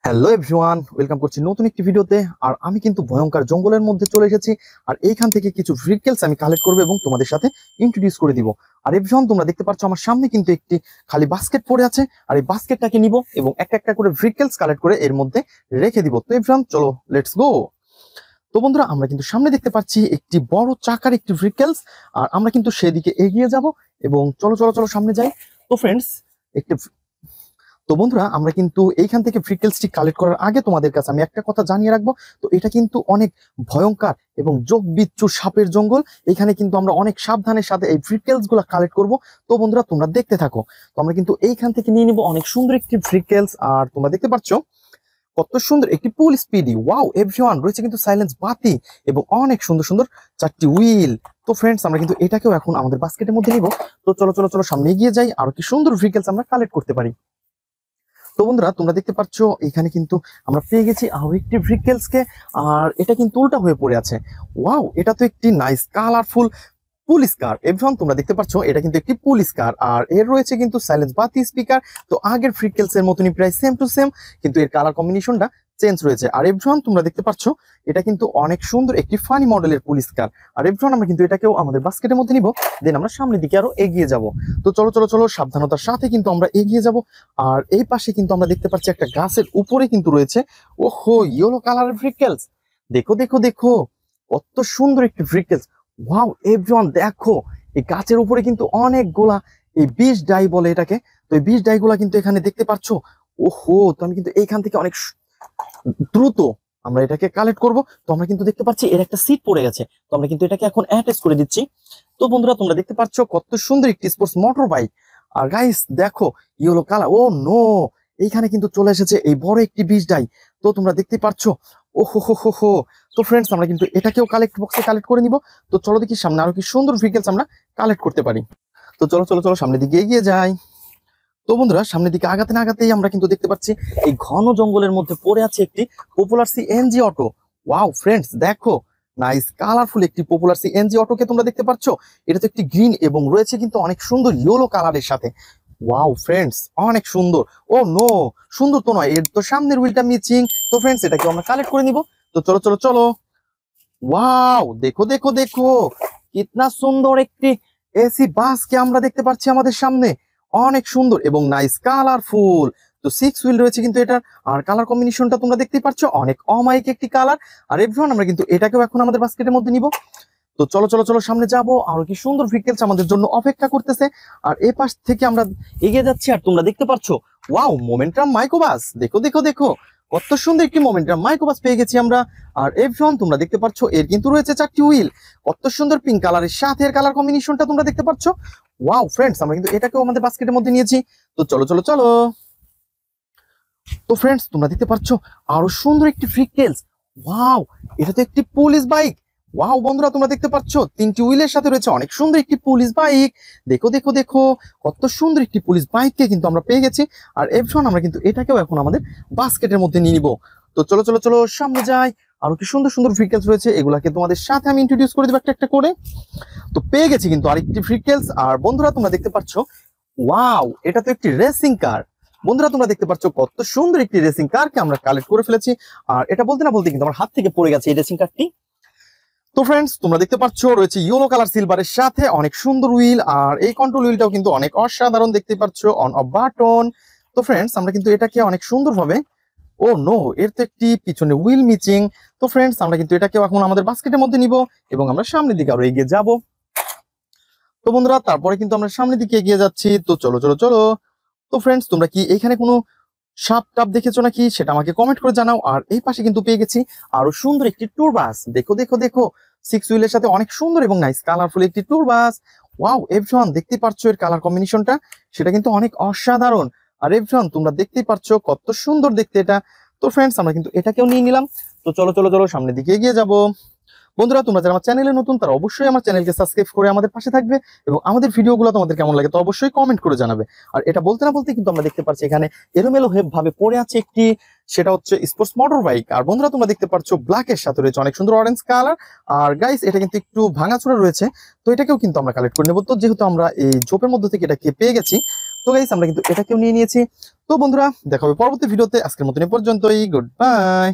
Hello everyone, welcome করছি নতুন একটি ভিডিওতে। আর আমি কিন্তু ভয়ঙ্কর জঙ্গলের মধ্যে চলে এসেছি। আর এইখান থেকে কিছু ভেহিকলস আমি কালেক্ট করবো এবং তোমাদের সাথে ইন্ট্রোডিউস করে দিব। আর এভরিওয়ান, তোমরা দেখতে পাচ্ছ আমার সামনে কিন্তু একটি খালি বাস্কেট পড়ে আছে। আর এই বাস্কেটটাকে নিব এবং একটা একটা করে ভেহিকলস কালেক্ট করে এর মধ্যে রেখে দিব। তো এভরিওয়ান, চলো লেটস গো। তো বন্ধুরা, আমরা কিন্তু সামনে দেখতে পাচ্ছি একটি বড় চাকার একটি ভেহিকলস। আর আমরা কিন্তু সেদিকে এগিয়ে যাব এবং চলো চলো চলো সামনে যাই। তো ফ্রেন্ডস, একটি তো বন্ধুরা, আমরা কিন্তু এইখান থেকে ভেহিকলসটি কালেক্ট করার আগে তোমাদের কাছে আমি একটা কথা জানিয়ে রাখবো। তো এটা কিন্তু অনেক ভয়ঙ্কর এবং যোগ বিচ্ছু সাপের জঙ্গল। এখানে কিন্তু আমরা অনেক সাবধানের সাথে এই ভেহিকলস গুলা কালেক্ট করব। তো বন্ধুরা, তোমরা দেখতে থাকো। তো আমরা কিন্তু এইখান থেকে নিয়ে নিব অনেক সুন্দর একটি ভেহিকলস। আর তোমরা দেখতে পাচ্ছ কত সুন্দর একটি পুল স্পিডি। ওয়াও এভরিওয়ান, রয়েছে কিন্তু সাইলেন্স বাতি এবং অনেক সুন্দর সুন্দর চারটি হুইল। তো ফ্রেন্ডস, আমরা কিন্তু এটাকেও এখন আমাদের বাস্কেটের মধ্যে নিব। তো চলো চলো চলো সামনে এগিয়ে যাই, আর কি সুন্দর ভেহিকলস আমরা কালেক্ট করতে পারি। তো বন্ধুরা, তোমরা দেখতে পাচ্ছ এখানে কিন্তু আমরা পেয়ে গেছি আরো একটি ভেহিকলস কে। আর এটা কিন্তু উল্টা হয়ে পড়ে আছে। ওয়াও, এটা তো একটি নাইস কালারফুল পুলিশ কার। এভরিওয়ান, তোমরা দেখতে পাচ্ছ এটা কিন্তু একটি পুলিশ কার। আর এর রয়েছে কিন্তু সাইলেন্স বাতি স্পিকার। তো আগের ভেহিকলস এর মতনই প্রায় সেম টু সেম, কিন্তু এর কালার কম্বিনেশনটা চেঞ্জ রয়েছে। আর এভরিওয়ান, তোমরা দেখতে পাচ্ছ এটা কিন্তু অনেক সুন্দর একটি ফানি মডেলের পুলিশ কার। আর এভরিওয়ান, আমরা কিন্তু এটাকেও আমাদের বাস্কেটের মধ্যে নিব, দেন আমরা সামনের দিকে আরো এগিয়ে যাব। তো চলো চলো চলো সাবধানতার সাথে কিন্তু আমরা এগিয়ে যাব। আর এই পাশে কিন্তু আমরা দেখতে পাচ্ছি একটা গাছের উপরে কিন্তু রয়েছে ওহো ইয়েলো কালারের ভেহিকলস। দেখো দেখো দেখো, কত সুন্দর একটি ভেহিকলস। ওয়াও এভরিওয়ান, দেখো এই গাছের উপরে কিন্তু অনেকগুলা এই বিষ ডাই বলে এটাকে। তো এই বিষ ডাইগুলা কিন্তু এখানে দেখতে পাচ্ছ। ওহো, তো আমি কিন্তু এইখান থেকে অনেক দ্রুত আমরা এটাকে কালেক্ট করব। তো আমরা কিন্তু দেখতে পাচ্ছি এর একটা সিট পড়ে গেছে। তো আমরা কিন্তু এটাকে এখন অ্যাটাচ করে দিচ্ছি। তো বন্ধুরা, তোমরা দেখতে পাচ্ছ কত সুন্দর একটি স্পোর্টস মোটর বাইক। আর গাইস দেখো, ইয়েলো কালার। ও নো, এইখানে কিন্তু চলে এসেছে এই বড় একটি বিষ ডাই। তো তোমরা দেখতে পাচ্ছ ও হো হো হো হো। তো ফ্রেন্ডস, আমরা কিন্তু এটাকেও কালেক্ট বক্সে কালেক্ট করে নিব। তো চলো দেখি সামনে আরো কি সুন্দর ভেহিকলস আমরা কালেক্ট করতে পারি। তো চলো চলো চলো সামনের দিকে এগিয়ে যাই। তো বন্ধুরা, সামনের দিকে আগাতে না আগাতেই আমরা কিন্তু দেখতে পাচ্ছি এই ঘন জঙ্গলের মধ্যে পড়ে আছে একটি popular CNG auto. Wow friends, দেখো নাইস কালারফুল একটি পপুলার সিএনজি অটোকে তোমরা দেখতে পাচ্ছ। এটা তো একটি গ্রিন এবং রয়েছে কিন্তু অনেক সুন্দর ইয়েলো কালারের সাথে। ওয়াও ফ্রেন্ডস, অনেক সুন্দর। ও নো, সুন্দর তো নয়, এর তো সামনের হুইলটা মিচিং। তো ফ্রেন্ডস, এটাকে আমরা কালেক্ট করে নিব। তো চলো চলো চলো। ওয়াও দেখো দেখো দেখো, কিতনা সুন্দর একটি এসি বাসকে আমরা দেখতে পাচ্ছি আমাদের সামনে। অনেক সুন্দর এবং নাইস কালারফুল। তো সিক্স হুইল রয়েছে কিন্তু এটার। আর কালার কম্বিনেশনটা তোমরা দেখতেই পাচ্ছ, অনেক অমায়িক একটি কালার। আর এভরিওয়ান, আমরা কিন্তু এটাকেও এখন আমাদের বাস্কেটের মধ্যে নিব। তো চলো চলো চলো সামনে যাব, আর কি সুন্দর ভেহিকলস আমাদের জন্য অপেক্ষা করতেছে। আর এ পাশ থেকে আমরা এগিয়ে যাচ্ছি। আর তোমরা দেখতে পাচ্ছ ওয়াও মোমেন্টাম মাইক্রোবাস। দেখো দেখো দেখো, কত সুন্দর একটি মোমেন্টাম মাইক্রোবাস পেয়ে গেছি আমরা। আর এভরিওয়ান, তোমরা দেখতে পাচ্ছ এর কিন্তু রয়েছে চারটি হুইল। কত সুন্দর পিঙ্ক কালারের সাথে এর কালার কম্বিনেশনটা তোমরা দেখতে পাচ্ছ। ওয়াও ফ্রেন্ডস, আমরা কিন্তু এটাকেও আমাদের বাস্কেটের মধ্যে নিয়েছি। তো চলো চলো চলো। তো ফ্রেন্ডস, তোমরা দেখতে পাচ্ছ আরো সুন্দর একটি ভেহিকলস। ওয়াও, এটা তো একটি পুলিশ বাইক। ওয়াও বন্ধুরা, তোমরা দেখতে পাচ্ছ তিনটি হুইলের সাথে রয়েছে অনেক সুন্দর একটি পুলিশ বাইক। দেখো দেখো দেখো, কত সুন্দর একটি পুলিশ বাইককে কিন্তু আমরা পেয়ে গেছি। আর এভরিওয়ান, আমরা কিন্তু এটাকেও এখন আমাদের বাস্কেটের মধ্যে নিয়ে নিব। তো চলো চলো চলো সামনে যাই। আরো কি সুন্দর সুন্দর ভেহিকলস রয়েছে, এগুলাকে তোমাদের সাথে আমি ইন্ট্রোডিউস করে দেবো একটা একটা করে। তো পেয়ে গেছি কিন্তু আরেকটি ভেহিকলস। আর বন্ধুরা, তোমরা দেখতে পাচ্ছ ওয়াও, এটা তো একটি রেসিং কার। বন্ধুরা, তোমরা দেখতে পাচ্ছ কত সুন্দর একটি রেসিং কারকে আমরা কালেক্ট করে ফেলেছি। আর এটা বলতে না বলতে কিন্তু আমার হাত থেকে পড়ে গেছে এই রেসিং কারটি। তো ফ্রেন্ডস, তোমরা দেখতে পাচ্ছ রয়েছে ইয়েলো কালার সিলভারের সাথে অনেক সুন্দর হুইল। আর এই কন্ট্রোল হুইলটাও কিন্তু অনেক অসাধারণ, দেখতে পাচ্ছ অন অফ বাটন। তো ফ্রেন্ডস, আমরা কিন্তু এটাকে অনেক সুন্দরভাবে, ও নো, এর তো একটি পিছনে হুইল মিচিং। তো ফ্রেন্ডস, আমরা কিন্তু এটাকে এখন আমাদের বাস্কেটের মধ্যে নিব এবং আমরা সামনের দিকে আরো এগিয়ে যাব। তো বন্ধুরা, তারপরে কিন্তু আমরা সামনের দিকে এগিয়ে যাচ্ছি। তো চলো চলো চলো। তো ফ্রেন্ডস, তোমরা কি এখানে কোনো সাপ টাপ দেখেছো নাকি সেটা আমাকে কমেন্ট করে জানাও। আর এই পাশে কিন্তু পেয়ে গেছি আরো সুন্দর একটি ট্যুর বাস। দেখো দেখো দেখো, সিক্স হুইলের সাথে অনেক সুন্দর এবং নাইস কালারফুল একটি ট্যুর বাস। ওয়াও এভরিওয়ান, দেখতে পাচ্ছ এর কালার কম্বিনেশনটা, সেটা কিন্তু অনেক অসাধারণ। আর এভরিওয়ান, তোমরা দেখতেই পাচ্ছ কত সুন্দর দেখতে এটা। তো ফ্রেন্ডস, আমরা কিন্তু এটাকেও নিয়ে নিলাম। তো চলো চলো চলো সামনের দিকে এগিয়ে যাব। বন্ধুরা, তোমরা যারা আমার চ্যানেলে নতুন তারা অবশ্যই আমার চ্যানেলকে সাবস্ক্রাইব করে আমাদের পাশে থাকবে এবং আমাদের ভিডিওগুলো তোমাদের কেমন লাগে তো অবশ্যই কমেন্ট করে জানাবে। আর এটা বলতে না বলতে কিন্তু আমরা দেখতে পাচ্ছি এখানে এলোমেলো ভাবে পড়ে আছে একটি, সেটা হচ্ছে স্পোর্টস মোটর বাইক। আর বন্ধুরা, তোমরা দেখতে পাচ্ছ ব্ল্যাক এর সাথে রয়েছে অনেক সুন্দর অরেঞ্জ কালার। আর গাইস, এটা কিন্তু একটু ভাঙাচোরা রয়েছে। তো এটাকেও কিন্তু আমরা কালেক্ট করে নেবো। তো যেহেতু আমরা এই ঝোপের মধ্যে থেকে এটাকে পেয়ে গেছি, তো গাইস আমরা কিন্তু এটাকেও নিয়ে নিয়েছি। তো বন্ধুরা দেখা হবে পরবর্তী ভিডিওতে, আজকের মতন এ পর্যন্তই, গুড বাই।